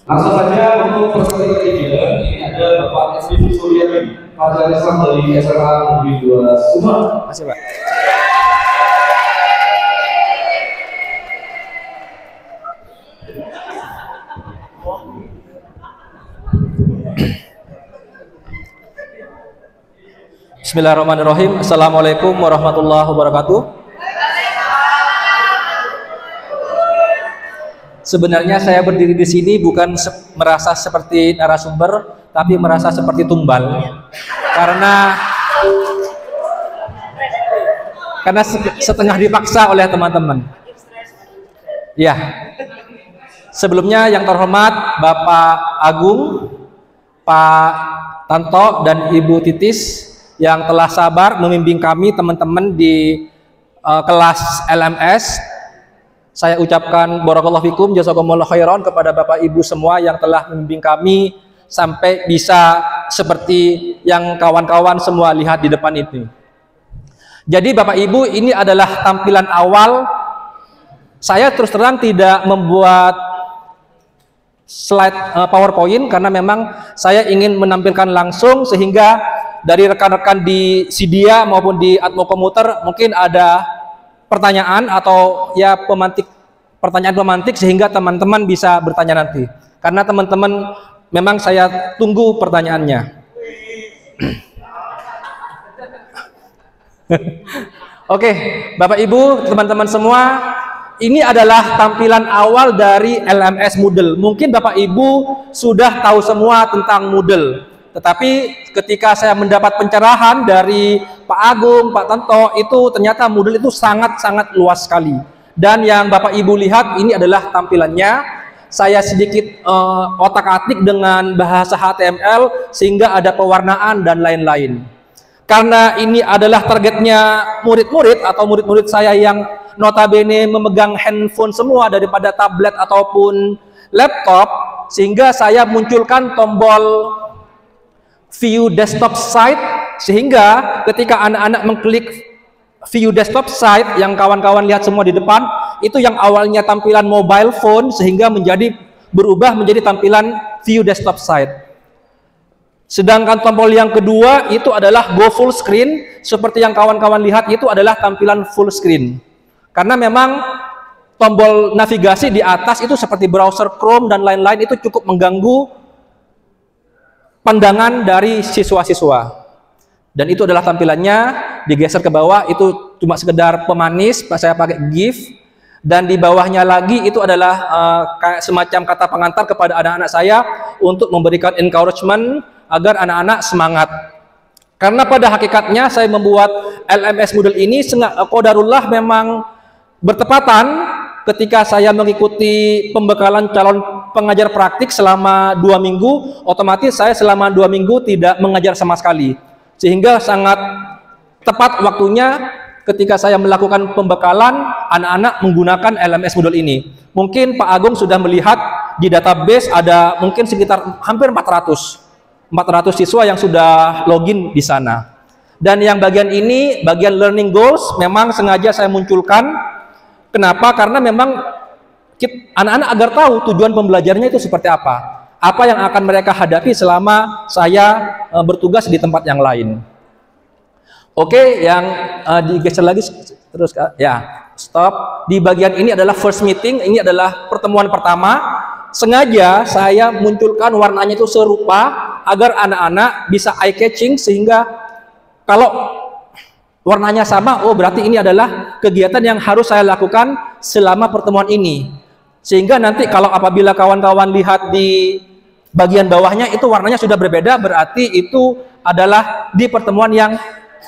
Langsung saja untuk peserta ketiga, ini ada Bapak SPV Suryadi, Fajar Islam dari SMA Negeri 2 Sumber. Masih, Pak. Bismillahirrahmanirrahim. Assalamualaikum warahmatullahi wabarakatuh. Sebenarnya saya berdiri di sini bukan merasa seperti narasumber, tapi merasa seperti tumbal. Karena setengah dipaksa oleh teman-teman. Ya. Sebelumnya yang terhormat Bapak Agung, Pak Tanto dan Ibu Titis yang telah sabar membimbing kami teman-teman di kelas LMS. Saya ucapkan barakallahu fikum, jazakumullah khairan kepada Bapak Ibu semua yang telah membimbing kami sampai bisa seperti yang kawan-kawan semua lihat di depan ini. Jadi Bapak Ibu, ini adalah tampilan awal. Saya terus terang tidak membuat slide PowerPoint karena memang saya ingin menampilkan langsung, sehingga dari rekan-rekan di Sidia maupun di Atmo Komuter mungkin ada pertanyaan atau ya pertanyaan pemantik sehingga teman-teman bisa bertanya nanti. Karena teman-teman memang saya tunggu pertanyaannya. Oke, Bapak Ibu, teman-teman semua, ini adalah tampilan awal dari LMS Moodle. Mungkin Bapak Ibu sudah tahu semua tentang Moodle. Tetapi ketika saya mendapat pencerahan dari Pak Agung, Pak Tanto, itu ternyata Moodle itu sangat-sangat luas sekali. Dan yang Bapak Ibu lihat ini adalah tampilannya. Saya sedikit otak-atik dengan bahasa HTML sehingga ada pewarnaan dan lain-lain. Karena ini adalah targetnya murid-murid atau murid-murid saya yang notabene memegang handphone semua daripada tablet ataupun laptop, sehingga saya munculkan tombol view desktop site, sehingga ketika anak-anak mengklik view desktop site yang kawan-kawan lihat semua di depan, itu yang awalnya tampilan mobile phone sehingga berubah menjadi tampilan view desktop site. Sedangkan tombol yang kedua itu adalah go full screen, seperti yang kawan-kawan lihat itu adalah tampilan full screen. Karena memang tombol navigasi di atas itu seperti browser Chrome dan lain-lain itu cukup mengganggu pandangan dari siswa-siswa. Dan itu adalah tampilannya, digeser ke bawah itu cuma sekedar pemanis, saya pakai GIF. Dan di bawahnya lagi itu adalah kayak semacam kata pengantar kepada anak-anak saya untuk memberikan encouragement agar anak-anak semangat. Karena pada hakikatnya saya membuat LMS Moodle ini qadarullah memang bertepatan ketika saya mengikuti pembekalan calon pengajar praktik selama 2 minggu, otomatis saya selama 2 minggu tidak mengajar sama sekali. Sehingga sangat tepat waktunya ketika saya melakukan pembekalan anak-anak menggunakan LMS Moodle ini. Mungkin Pak Agung sudah melihat di database ada mungkin sekitar hampir 400 siswa yang sudah login di sana. Dan yang bagian ini, bagian learning goals, memang sengaja saya munculkan. Kenapa? Karena memang anak-anak agar tahu tujuan pembelajarnya itu seperti apa. Apa yang akan mereka hadapi selama saya bertugas di tempat yang lain. Oke, yang digeser lagi terus ya, stop. Di bagian ini adalah first meeting, ini adalah pertemuan pertama. Sengaja saya munculkan warnanya itu serupa agar anak-anak bisa eye catching, sehingga kalau warnanya sama, oh berarti ini adalah kegiatan yang harus saya lakukan selama pertemuan ini. Sehingga nanti kalau apabila kawan-kawan lihat di bagian bawahnya itu warnanya sudah berbeda, berarti itu adalah di pertemuan yang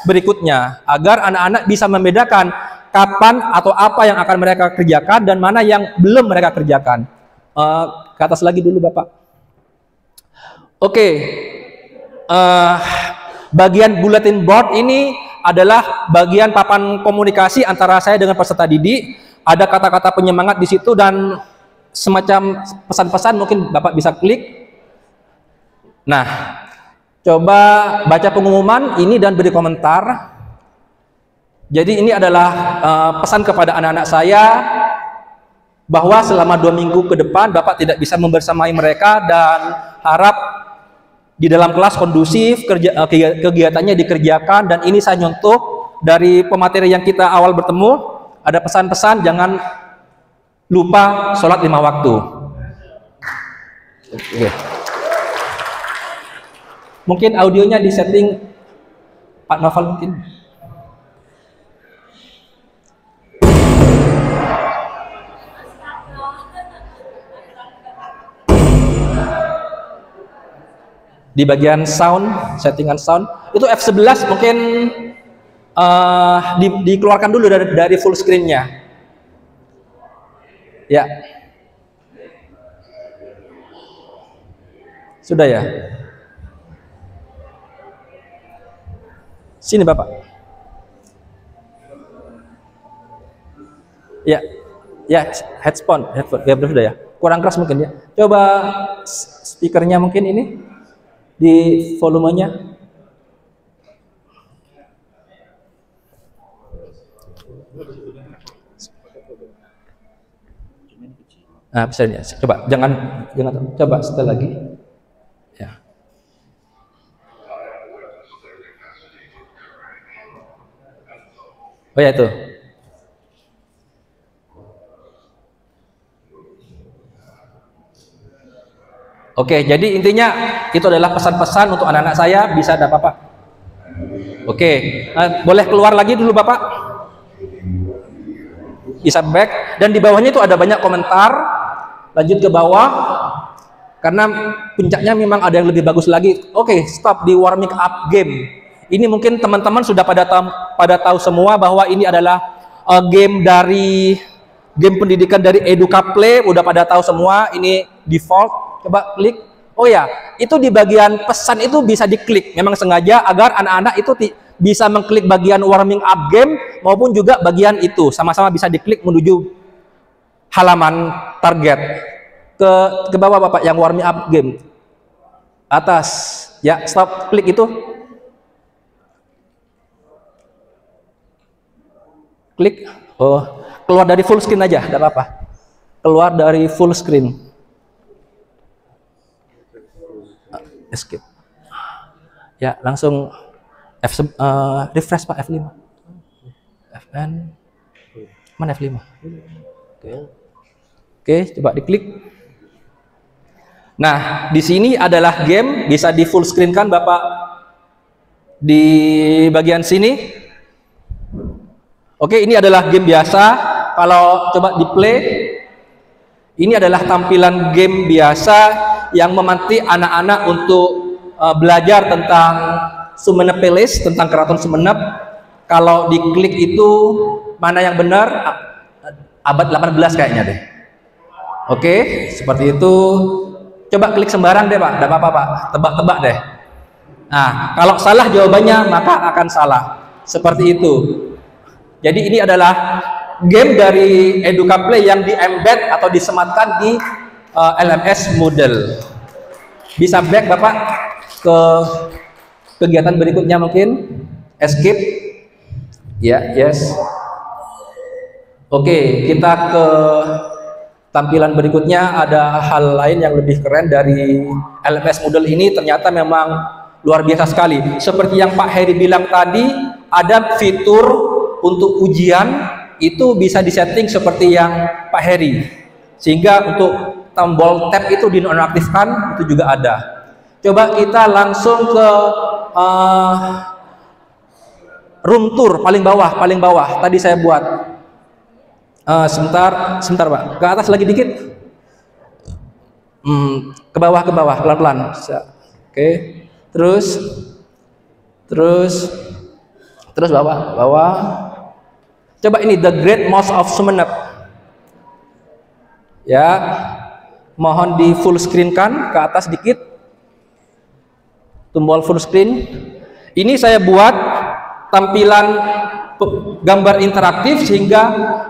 berikutnya, agar anak-anak bisa membedakan kapan atau apa yang akan mereka kerjakan dan mana yang belum mereka kerjakan. Ke atas lagi dulu Bapak. Oke, bagian bulletin board ini adalah bagian papan komunikasi antara saya dengan peserta didik. Ada kata-kata penyemangat di situ dan semacam pesan-pesan, mungkin Bapak bisa klik. Nah, coba baca pengumuman ini dan beri komentar. Jadi ini adalah pesan kepada anak-anak saya bahwa selama 2 minggu ke depan Bapak tidak bisa membersamai mereka, dan harap di dalam kelas kondusif, kegiatannya dikerjakan. Dan ini saya nyontoh dari pemateri yang kita awal bertemu, ada pesan-pesan jangan lupa sholat 5 waktu. Oke. Mungkin audionya disetting Pak Novel mungkin. Di bagian sound, settingan sound itu F11 mungkin dikeluarkan dulu dari full screen-nya ya. Sudah ya, sini Bapak ya, headphone ya, sudah ya, kurang keras mungkin ya, coba speakernya mungkin ini di volumenya. Nah, bisa ya. Coba jangan coba setel lagi. Ya. Oh ya itu. Oke, jadi intinya itu adalah pesan-pesan untuk anak-anak saya. Bisa ada Bapak? Oke, boleh keluar lagi dulu Bapak? Bisa back. Dan di bawahnya itu ada banyak komentar. Lanjut ke bawah, karena puncaknya memang ada yang lebih bagus lagi. Oke, stop di warming up game. Ini mungkin teman-teman sudah pada tahu semua bahwa ini adalah game pendidikan dari Educaplay. Udah pada tahu semua. Ini default. Coba klik. Oh ya, itu di bagian pesan itu bisa diklik. Memang sengaja agar anak-anak itu bisa mengklik bagian warming up game maupun juga bagian itu. Sama-sama bisa diklik menuju halaman target. Ke bawah Bapak yang warming up game. Atas. Ya, stop. Klik itu. Klik. Oh, keluar dari full screen aja, tidak apa-apa. Keluar dari full screen. Escape. Ya, langsung refresh Pak, F5. FN. Mana F5? Oke, coba diklik. Nah, di sini adalah game, bisa di full screen kan Bapak di bagian sini. Oke, ini adalah game biasa. Kalau coba di play, ini adalah tampilan game biasa yang memanti anak-anak untuk belajar tentang Sumenep Palace, tentang Keraton Sumenep. Kalau diklik itu mana yang benar? Abad 18 kayaknya deh. Oke, seperti itu. Coba klik sembarang deh Pak, tidak apa-apa Pak, tebak-tebak deh. Nah, kalau salah jawabannya maka akan salah. Seperti itu. Jadi ini adalah game dari Educaplay yang di-embed atau disematkan di LMS Moodle. Bisa back Bapak ke kegiatan berikutnya mungkin. Escape. Ya, yes. Oke, kita ke tampilan berikutnya. Ada hal lain yang lebih keren dari LMS Moodle ini. Ternyata memang luar biasa sekali. Seperti yang Pak Heri bilang tadi, ada fitur untuk ujian itu bisa disetting seperti yang Pak Heri. Sehingga untuk tombol tab itu dinonaktifkan, itu juga ada. Coba kita langsung ke room tour paling bawah. Tadi saya buat. Sebentar Pak. Ke atas lagi dikit. Ke bawah pelan-pelan. Oke. Terus bawah. Coba ini The Great Mosque of Sumenep. Ya. Mohon di full screen kan, ke atas dikit. Tombol full screen. Ini saya buat tampilan gambar interaktif sehingga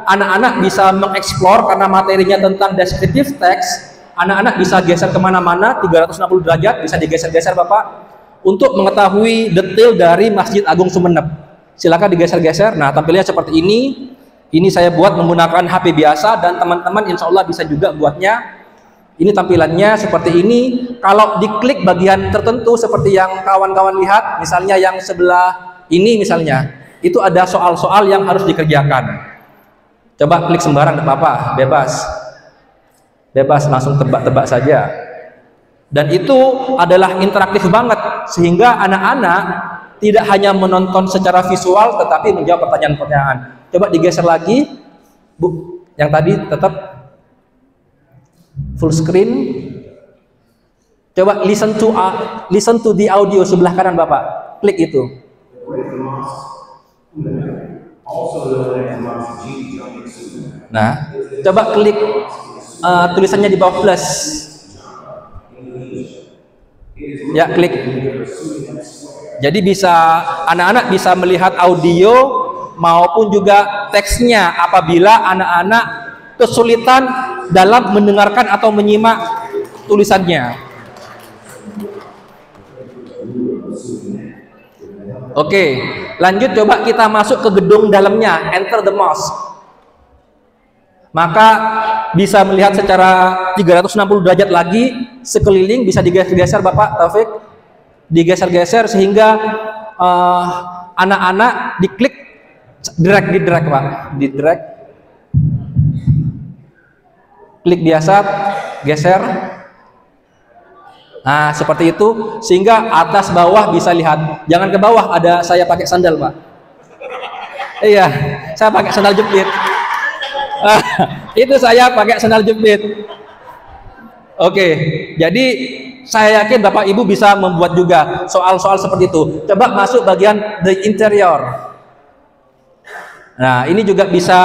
anak-anak bisa mengeksplor, karena materinya tentang descriptive text. Anak-anak bisa geser kemana-mana 360 derajat, bisa digeser-geser Bapak untuk mengetahui detail dari Masjid Agung Sumenep. Silakan digeser-geser. Nah, tampilnya seperti ini. Ini saya buat menggunakan HP biasa dan teman-teman insya Allah bisa juga buatnya. Ini tampilannya seperti ini. Kalau diklik bagian tertentu seperti yang kawan-kawan lihat, misalnya yang sebelah ini misalnya, itu ada soal-soal yang harus dikerjakan. Coba klik sembarang, tidak apa-apa, bebas langsung tebak-tebak saja. Dan itu adalah interaktif banget sehingga anak-anak tidak hanya menonton secara visual tetapi menjawab pertanyaan-pertanyaan. Coba digeser lagi, Bu. Yang tadi tetap full screen. Coba listen to the audio sebelah kanan Bapak. Klik itu. Nah, coba klik tulisannya di bawah plus. Ya, klik. Jadi bisa anak-anak bisa melihat audio maupun juga teksnya apabila anak-anak kesulitan dalam mendengarkan atau menyimak tulisannya. Oke, lanjut coba kita masuk ke gedung dalamnya, enter the mosque. Maka bisa melihat secara 360 derajat lagi sekeliling, bisa digeser-geser Bapak Taufik, digeser-geser sehingga anak-anak diklik, drag Pak, di drag, klik biasa, geser. Nah seperti itu sehingga atas bawah bisa lihat. Jangan ke bawah, ada saya pakai sandal Pak. Iya, saya pakai sandal jepit. Itu saya pakai sandal jepit. Oke, jadi saya yakin Bapak Ibu bisa membuat juga soal-soal seperti itu. Coba masuk bagian the interior. Nah ini juga bisa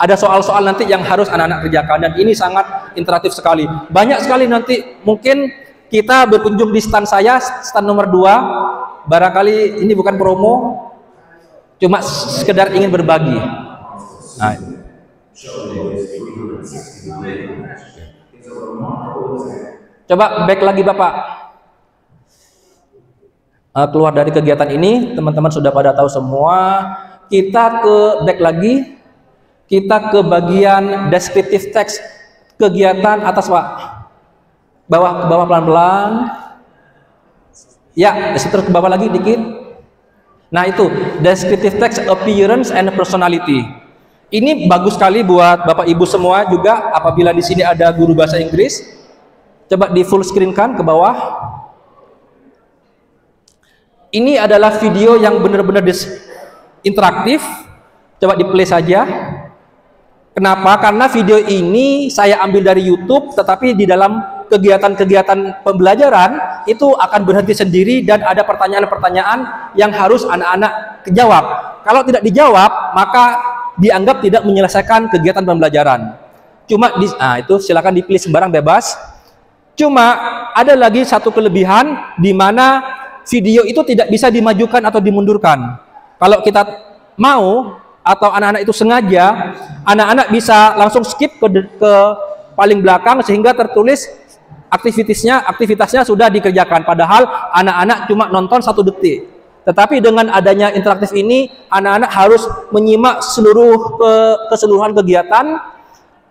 ada soal-soal nanti yang harus anak-anak kerjakan dan ini sangat interaktif sekali. Banyak sekali nanti mungkin kita berkunjung di stand saya, stand nomor 2. Barangkali ini bukan promo, cuma sekedar ingin berbagi. Nah, coba back lagi Bapak. Keluar dari kegiatan ini, teman-teman sudah pada tahu semua. Kita ke back lagi, kita ke bagian descriptive text kegiatan atas Pak, bawah ke bawah pelan-pelan, ya terus ke bawah lagi dikit. Nah itu descriptive text appearance and personality. Ini bagus sekali buat Bapak Ibu semua juga apabila di sini ada guru bahasa Inggris. Coba di full screen kan ke bawah. Ini adalah video yang benar-benar interaktif. Coba di play saja. Kenapa? Karena video ini saya ambil dari YouTube, tetapi di dalam kegiatan-kegiatan pembelajaran itu akan berhenti sendiri dan ada pertanyaan-pertanyaan yang harus anak-anak jawab. Kalau tidak dijawab, maka dianggap tidak menyelesaikan kegiatan pembelajaran. Cuma itu silakan dipilih sembarang, bebas. Cuma ada lagi satu kelebihan di mana video itu tidak bisa dimajukan atau dimundurkan. Kalau kita mau atau anak-anak itu sengaja, anak-anak bisa langsung skip ke paling belakang sehingga tertulis aktivitasnya sudah dikerjakan. Padahal anak-anak cuma nonton 1 detik. Tetapi dengan adanya interaktif ini, anak-anak harus menyimak keseluruhan kegiatan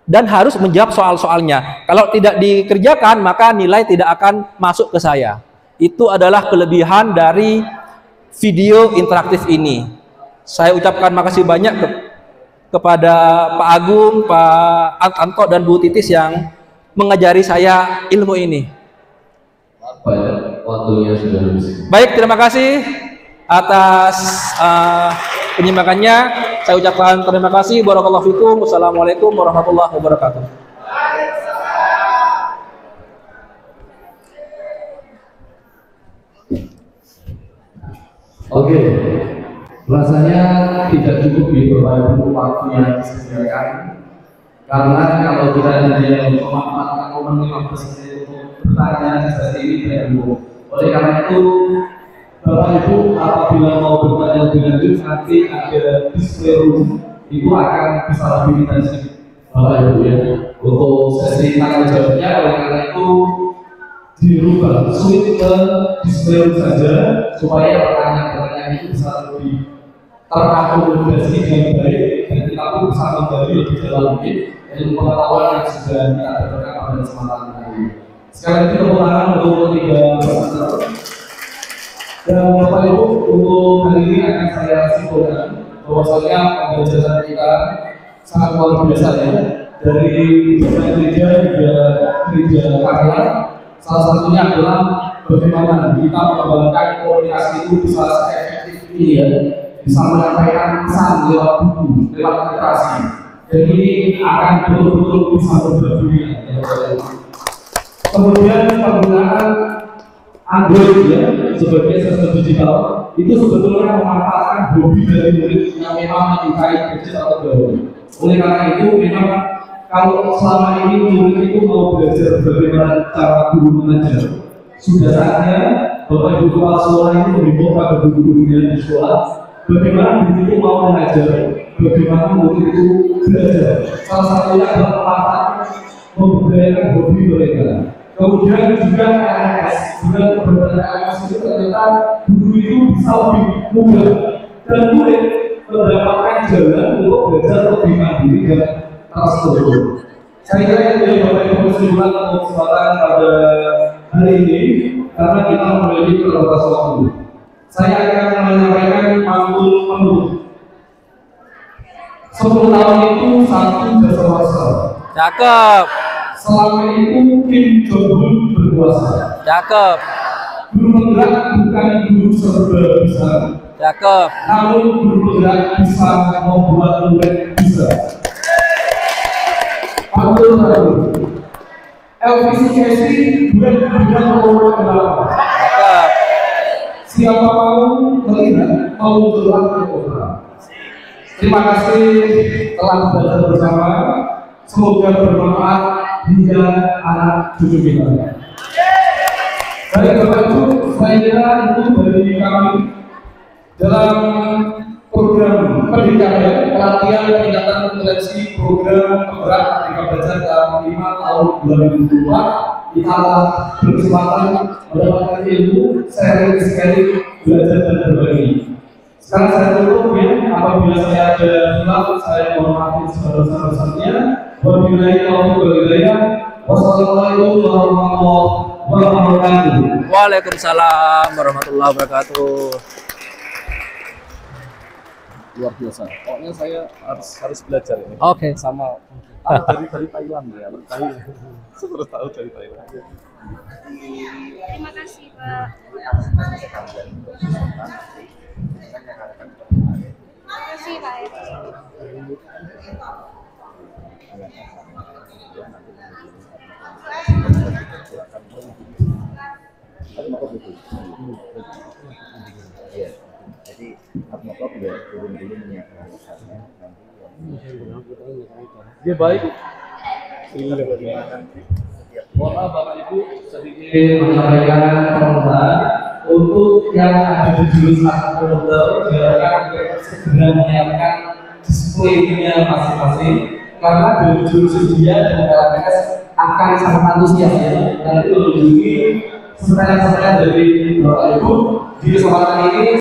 dan harus menjawab soal-soalnya. Kalau tidak dikerjakan, maka nilai tidak akan masuk ke saya. Itu adalah kelebihan dari video interaktif ini. Saya ucapkan makasih banyak kepada Pak Agung, Pak Anto, dan Bu Titis yang mengajari saya ilmu ini. Waktunya sudah habis. Baik, terima kasih atas penyimpakannya. Saya ucapkan terima kasih. Barakallahu fikum. Wassalamualaikum warahmatullahi wabarakatuh. Oke, rasanya tidak cukup diperbanyak waktu yang disediakan, karena kalau kita hanya memanfaatkan momen 15 menit untuk bertanya seperti ini tidak cukup. Oleh karena itu, Bapak Ibu apabila mau bertanya lebih lanjut, nanti ada display room itu akan bisa lebih intensif Bapak Ibu ya untuk sesi tanya jawabnya. Oleh karena itu dirubah switch ke display room saja supaya pertanyaan-pertanyaan itu bisa lebih terakomodasi dengan baik dan kita pun bisa menggali lebih dalam lagi ilmu pengetahuan yang sudah kita dapatkan pada kesempatan ini. Sekali lagi tepuk tangan untuk ketiga peserta. Dan Bapak Ibu, untuk hari ini akan saya simpulkan bahwasanya pembelajaran kita sangat luar biasa ya, dari gereja hingga gereja karya. Salah satunya adalah bagaimana kita mengembangkan komunikasi itu bisa efektif ini ya, bisa menyampaikan pesan lewat buku, lewat literasi. Dan ini akan betul-betul bisa berguna. Kemudian penggunaan Android ya sebagai sistem digital itu sebetulnya memanfaatkan hobi dari murid yang memang menyukai gadget atau gaul. Oleh karena itu memang kalau selama ini murid itu mau belajar bagaimana cara guru mengajar, sudah saatnya Bapak Ibu kepala sekolah ini menghimbau pada guru-gurunya di sekolah bagaimana murid itu mau mengajar, bagaimana murid itu belajar. Salah satunya adalah memanfaatkan membudayakan hobi mereka. Kemudian juga LMS, dengan beberapa LMS itu ternyata guru itu bisa lebih mudah dan murid mendapatkan jalan untuk belajar lebih mandiri dan terstruktur. Saya kira itu yang Bapak Ibu kesimpulan untuk kesempatan pada hari ini karena kita memiliki terbatas waktu. Saya akan menyampaikan pantun penuh. 10 tahun itu satu dasawarsa. Cakep. Selama itu Kim Jong-un berkuasa. Cakep. Guru penggerak bukan guru serba bisa. Cakep. Namun guru penggerak bisa membuat murid bisa. Betul. LVCSD bukan orang kenapa. Cakep. Siapa mau melihat mau keluar ke kota. Terima kasih telah belajar bersama. Semoga bermanfaat hingga anak cucu kita. Baik Bapak Ibu, saya kira itu dari kami dalam program pendidikan pelatihan peningkatan kompetensi program penggerak Merdeka Belajar dalam 5 tahun 2024. Kita berkesempatan mendapatkan ilmu, sharing sekali belajar dan berbagi. Sekarang saya tutup ya, apabila saya ada hilang, saya mohon maaf sebesar-besarnya. Wabillahi taufiq wal hidayah. Wassalamualaikum warahmatullahi wabarakatuh. Waalaikumsalam warahmatullahi wabarakatuh. Luar biasa. Pokoknya saya harus belajar ini. Oke. Sama dari Thailand ya. Saya tahu dari Thailand. Terima kasih Pak. Terima kasih Pak. Jadi Atmoko juga turun dulu menyiapkan nanti. Dia baik. Mohon maaf Bapak Ibu sedikit menyampaikan permohonan untuk yang ada di jurusan komputer diharapkan segera menyiapkan display-nya masing-masing karena dari jurusan dia dan LMS akan sangat antusias ya nanti mengunjungi sesuatu dari Bapak Ibu di kesempatan ini.